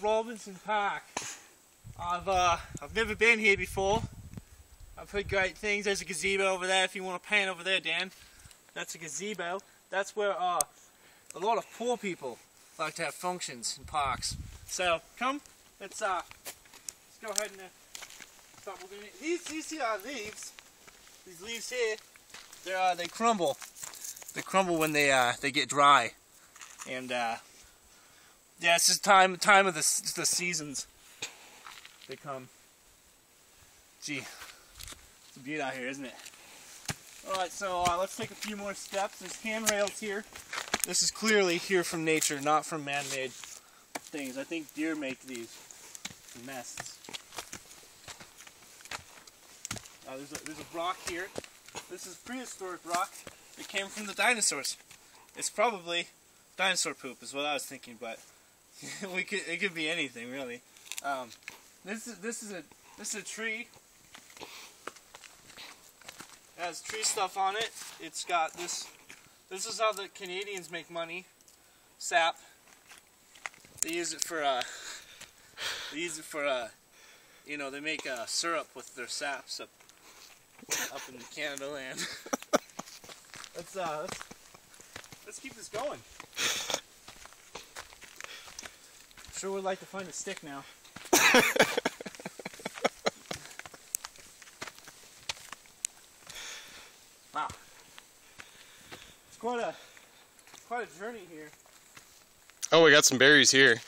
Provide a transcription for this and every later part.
Robinson Park. I've never been here before. I've heard great things. There's a gazebo over there if you want to pan over there, Dan. That's a gazebo. That's where a lot of poor people like to have functions in parks. So come, let's go ahead and start moving. These leaves, these leaves here, they crumble. They crumble when they get dry, and yeah, it's just time of the seasons. They come. Gee, it's a beauty out here, isn't it? All right, so let's take a few more steps. There's handrails here. This is clearly here from nature, not from man-made things. I think deer make these for nests. There's a rock here. This is prehistoric rock. It came from the dinosaurs. It's probably dinosaur poop, is what I was thinking, but it could be anything really. This is a tree. It has tree stuff on it. It's got this. This is how the Canadians make money. Sap. They use it for you know, they make syrup with their saps up in Canada land. Let's keep this going. Sure would like to find a stick now. Wow. It's quite a journey here. Oh, we got some berries here.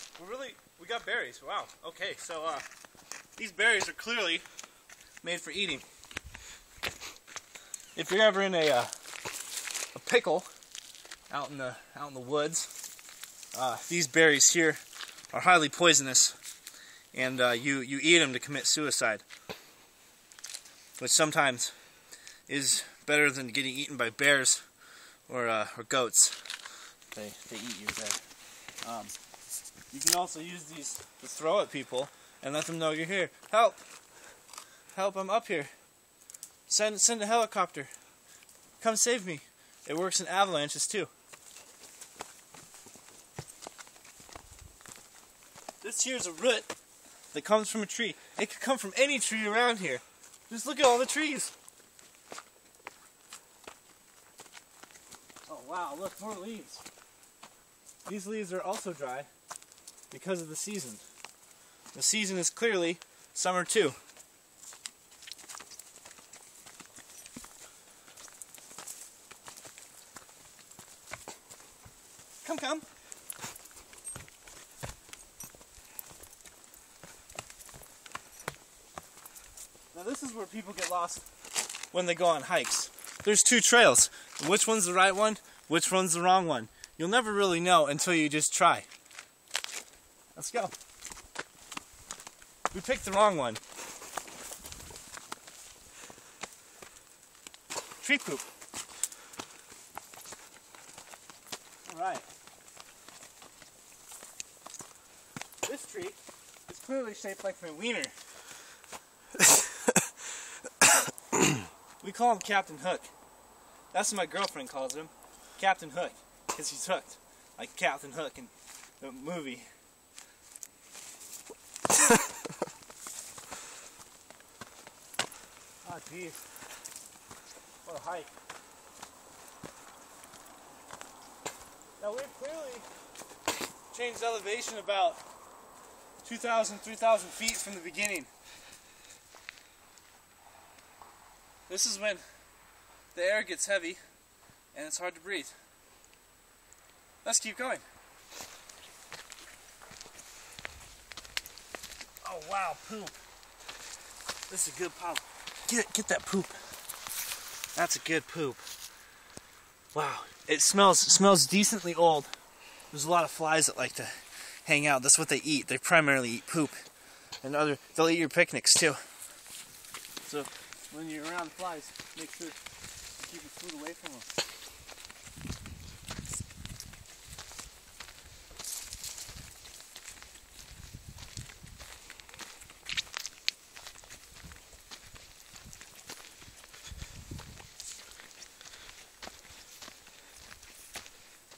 We got berries. Wow. Okay, so these berries are clearly made for eating. If you're ever in a pickle out in the woods, these berries here are highly poisonous, and you eat them to commit suicide, which sometimes is better than getting eaten by bears or goats. They eat you there. You can also use these to throw at people and let them know you're here. Help! Help! I'm up here. Send a helicopter. Come save me. It works in avalanches too. This here's a root that comes from a tree. It could come from any tree around here. Just look at all the trees. Oh wow, look, more leaves. These leaves are also dry because of the season. The season is clearly summer too. Come. Now this is where people get lost when they go on hikes. There's two trails. Which one's the right one? Which one's the wrong one? You'll never really know until you just try. Let's go. We picked the wrong one. Tree poop. Alright. This tree is clearly shaped like my wiener. We call him Captain Hook. That's what my girlfriend calls him. Captain Hook. Because he's hooked. Like Captain Hook in the movie. Oh geez. What a hike. Now we've clearly changed elevation about 2,000, 3,000 feet from the beginning. This is when the air gets heavy and it's hard to breathe. Let's keep going. Oh wow, poop. This is a good poop. Get that poop. That's a good poop. Wow, it smells decently old. There's a lot of flies that like to hang out. That's what they eat. They primarily eat poop. And they'll eat your picnics too. So when you're around flies, make sure to keep your food away from them.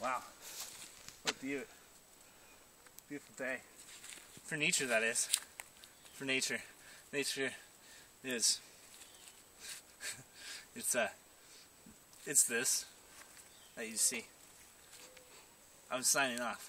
Wow, what a beautiful day. For nature, that is. For nature. Nature is... it's this that you see. I'm signing off.